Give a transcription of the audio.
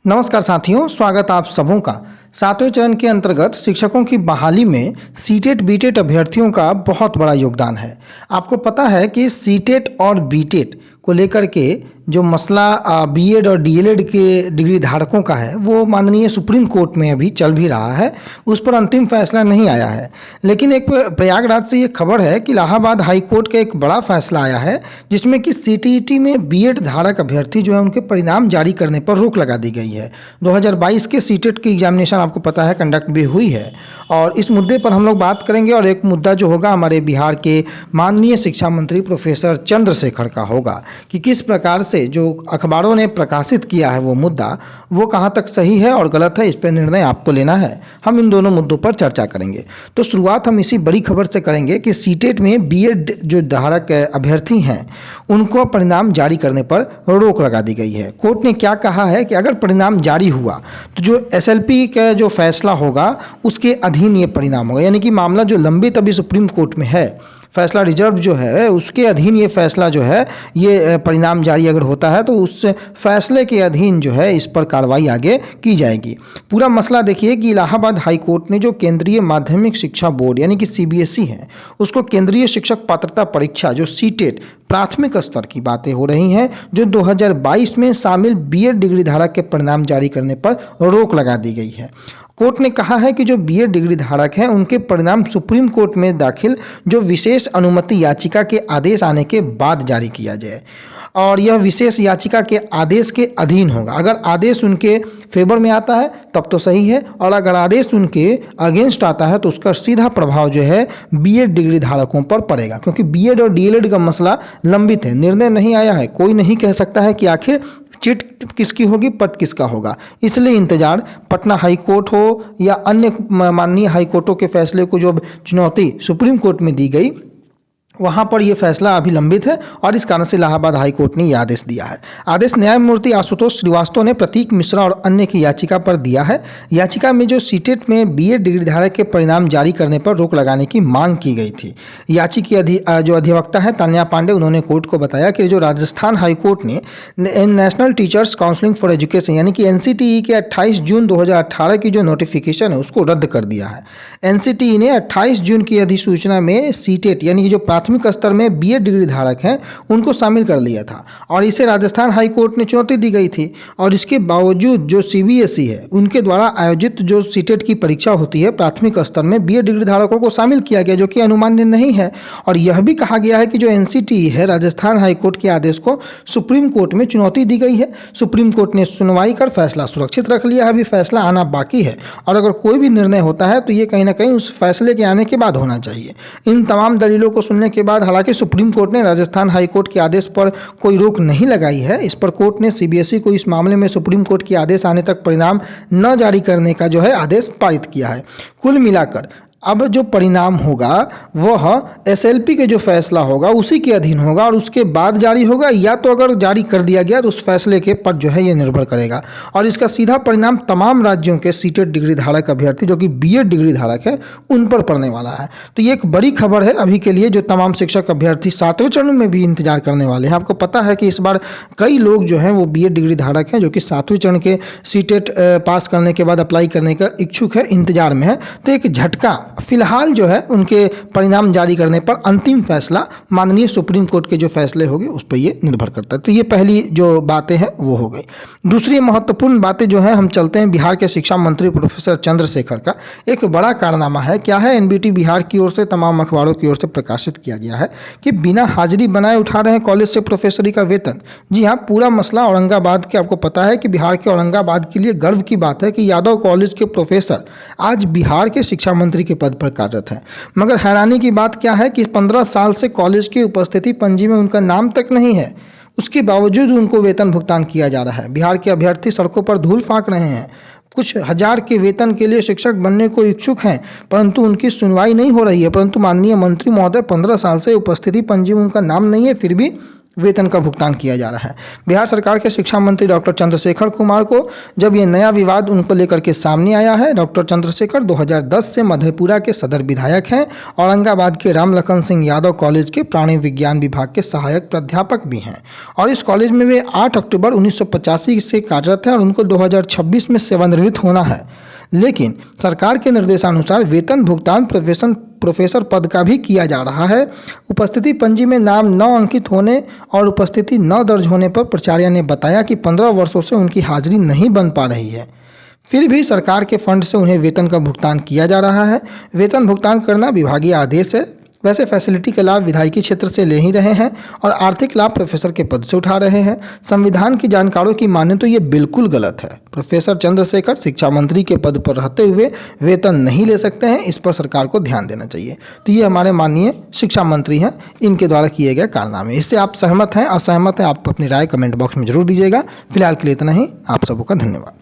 नमस्कार साथियों, स्वागत आप सबों का। सातवें चरण के अंतर्गत शिक्षकों की बहाली में सीटेट बीटेट अभ्यर्थियों का बहुत बड़ा योगदान है। आपको पता है कि सीटेट और बीटेट को लेकर के जो मसला बीएड और डीएलएड के डिग्री धारकों का है वो माननीय सुप्रीम कोर्ट में अभी चल भी रहा है। उस पर अंतिम फैसला नहीं आया है, लेकिन एक प्रयागराज से ये खबर है कि इलाहाबाद हाई कोर्ट का एक बड़ा फैसला आया है जिसमें कि सीटीईटी में बीएड धारक अभ्यर्थी जो है उनके परिणाम जारी करने पर रोक लगा दी गई है। 2022 के सीटेट की एग्जामिनेशन आपको पता है कंडक्ट भी हुई है और इस मुद्दे पर हम लोग बात करेंगे। और एक मुद्दा जो होगा हमारे बिहार के माननीय शिक्षा मंत्री प्रोफेसर चंद्रशेखर का होगा कि किस प्रकार से जो अखबारों ने प्रकाशित किया है वो मुद्दा वो कहाँ तक सही है और गलत है, इस पर निर्णय आपको लेना है। हम इन दोनों मुद्दों पर चर्चा करेंगे। तो शुरुआत हम इसी बड़ी खबर से करेंगे कि सीटेट में बीएड जो धारक अभ्यर्थी हैं उनको परिणाम जारी करने पर रोक लगा दी गई है। कोर्ट ने क्या कहा है कि अगर परिणाम जारी हुआ तो जो एसएलपी का जो फैसला होगा उसके अधीन ये परिणाम होगा, यानी कि मामला जो लंबित अभी सुप्रीम कोर्ट में है, फैसला रिजर्व जो है उसके अधीन ये फैसला जो है ये परिणाम जारी अगर होता है तो उस फैसले के अधीन जो है इस पर कार्रवाई आगे की जाएगी। पूरा मसला देखिए कि इलाहाबाद हाई कोर्ट ने जो केंद्रीय माध्यमिक शिक्षा बोर्ड यानी कि सीबीएसई है उसको केंद्रीय शिक्षक पात्रता परीक्षा जो सीटेट प्राथमिक स्तर की बातें हो रही हैं जो 2022 में शामिल बीएड डिग्री धारक के परिणाम जारी करने पर रोक लगा दी गई है। कोर्ट ने कहा है कि जो बीएड डिग्री धारक हैं उनके परिणाम सुप्रीम कोर्ट में दाखिल जो विशेष अनुमति याचिका के आदेश आने के बाद जारी किया जाए और यह विशेष याचिका के आदेश के अधीन होगा। अगर आदेश उनके फेवर में आता है तब तो सही है और अगर आदेश उनके अगेंस्ट आता है तो उसका सीधा प्रभाव जो है बीएड डिग्री धारकों पर पड़ेगा, क्योंकि बीएड और डीएलएड का मसला लंबित है, निर्णय नहीं आया है। कोई नहीं कह सकता है कि आखिर चिट किसकी होगी पट किसका होगा। इसलिए इंतजार पटना हाई कोर्ट हो या अन्य माननीय हाई कोर्टों के फैसले को जो चुनौती सुप्रीम कोर्ट में दी गई वहाँ पर यह फैसला अभी लंबित है और इस कारण से इलाहाबाद हाई कोर्ट ने यह आदेश दिया है। आदेश न्यायमूर्ति आशुतोष श्रीवास्तव ने प्रतीक मिश्रा और अन्य की याचिका पर दिया है। याचिका में जो सीटेट में बीएड डिग्री धारक के परिणाम जारी करने पर रोक लगाने की मांग की गई थी। याचिका की जो अधिवक्ता है तान्या पांडे, उन्होंने कोर्ट को बताया कि जो राजस्थान हाई कोर्ट ने national teachers counselling for education यानी कि एनसीटीई के 28 जून 2018 की जो नोटिफिकेशन है उसको रद्द कर दिया है। एनसीटीई ने 28 जून की अधिसूचना में सीटेट यानी कि जो प्राथमिक स्तर में बीएड डिग्री धारक हैं उनको शामिल कर लिया था और इसे राजस्थान हाई कोर्ट ने चुनौती दी गई थी। और इसके बावजूद जो सीबीएसई है उनके द्वारा आयोजित जो सीटेट की परीक्षा होती है प्राथमिक स्तर में बीएड डिग्री धारकों को शामिल किया गया, जो कि अनुमान्य नहीं है। और यह भी कहा गया है कि जो एनसीटीई है राजस्थान हाई कोर्ट के आदेश को सुप्रीम कोर्ट में चुनौती दी गई है। सुप्रीम कोर्ट ने सुनवाई कर फैसला सुरक्षित रख लिया है, अभी फैसला आना बाकी है और अगर कोई भी निर्णय होता है तो ये कहीं ना कहीं उस फैसले के आने के बाद होना चाहिए। इन तमाम दलीलों को सुनने के बाद हालांकि सुप्रीम कोर्ट ने राजस्थान हाई कोर्ट के आदेश पर कोई रोक नहीं लगाई है। इस पर कोर्ट ने सीबीएसई को इस मामले में सुप्रीम कोर्ट के आदेश आने तक परिणाम न जारी करने का जो है आदेश पारित किया है। कुल मिलाकर अब जो परिणाम होगा वह एसएलपी के जो फैसला होगा उसी के अधीन होगा और उसके बाद जारी होगा, या तो अगर जारी कर दिया गया तो उस फैसले के पर जो है ये निर्भर करेगा और इसका सीधा परिणाम तमाम राज्यों के सीटेट डिग्री धारक अभ्यर्थी जो कि बीएड डिग्री धारक है उन पर पड़ने वाला है। तो ये एक बड़ी खबर है अभी के लिए जो तमाम शिक्षक अभ्यर्थी सातवें चरण में भी इंतजार करने वाले हैं। आपको पता है कि इस बार कई लोग जो हैं वो बीएड डिग्री धारक हैं जो कि सातवें चरण के सीटेट पास करने के बाद अप्लाई करने का इच्छुक है, इंतजार में है। तो एक झटका फिलहाल जो है उनके परिणाम जारी करने पर अंतिम फैसला माननीय सुप्रीम कोर्ट के जो फैसले होंगे उस पर ये निर्भर करता है। तो ये पहली जो बातें हैं वो हो गई। दूसरी महत्वपूर्ण बातें जो है हम चलते हैं बिहार के शिक्षा मंत्री प्रोफेसर चंद्रशेखर का एक बड़ा कारनामा है। क्या है, एनबीटी बिहार की ओर से तमाम अखबारों की ओर से प्रकाशित किया गया है कि बिना हाजिरी बनाए उठा रहे हैं कॉलेज से प्रोफेसरी का वेतन। जी हाँ, पूरा मसला औरंगाबाद के, आपको पता है कि बिहार के औरंगाबाद के लिए गर्व की बात है कि यादव कॉलेज के प्रोफेसर आज बिहार के शिक्षा मंत्री के पद पर कार्यरत है। मगर हैरानी की बात क्या है कि 15 साल से कॉलेज की उपस्थिति पंजी में उनका नाम तक नहीं है, उसके बावजूद उनको वेतन भुगतान किया जा रहा है। बिहार के अभ्यर्थी सड़कों पर धूल फांक रहे हैं, कुछ हजार के वेतन के लिए शिक्षक बनने को इच्छुक हैं परंतु उनकी सुनवाई नहीं हो रही है। परंतु माननीय मंत्री महोदय 15 साल से उपस्थिति पंजी में उनका नाम नहीं है, फिर भी वेतन का भुगतान किया जा रहा है। बिहार सरकार के शिक्षा मंत्री डॉक्टर चंद्रशेखर कुमार को जब ये नया विवाद उनको लेकर के सामने आया है, डॉक्टर चंद्रशेखर 2010 से मधेपुरा के सदर विधायक हैं, औरंगाबाद के रामलखन सिंह यादव कॉलेज के प्राणी विज्ञान विभाग के सहायक प्राध्यापक भी हैं और इस कॉलेज में वे 8 अक्टूबर 1985 से कार्यरत हैं और उनको 2026 में सेवानिवृत्त होना है। लेकिन सरकार के निर्देशानुसार वेतन भुगतान प्रोफेसर पद का भी किया जा रहा है। उपस्थिति पंजी में नाम न अंकित होने और उपस्थिति न दर्ज होने पर प्राचार्य ने बताया कि 15 वर्षों से उनकी हाजिरी नहीं बन पा रही है, फिर भी सरकार के फंड से उन्हें वेतन का भुगतान किया जा रहा है। वेतन भुगतान करना विभागीय आदेश है। वैसे फैसिलिटी के लाभ विधायकी क्षेत्र से ले ही रहे हैं और आर्थिक लाभ प्रोफेसर के पद से उठा रहे हैं। संविधान की जानकारों की माने तो ये बिल्कुल गलत है। प्रोफेसर चंद्रशेखर शिक्षा मंत्री के पद पर रहते हुए वेतन नहीं ले सकते हैं, इस पर सरकार को ध्यान देना चाहिए। तो ये हमारे माननीय शिक्षा मंत्री हैं, इनके द्वारा किए गए कारनामे। इससे आप सहमत हैं, असहमत हैं? आप अपनी राय कमेंट बॉक्स में जरूर दीजिएगा। फिलहाल के लिए इतना ही। आप सबों का धन्यवाद।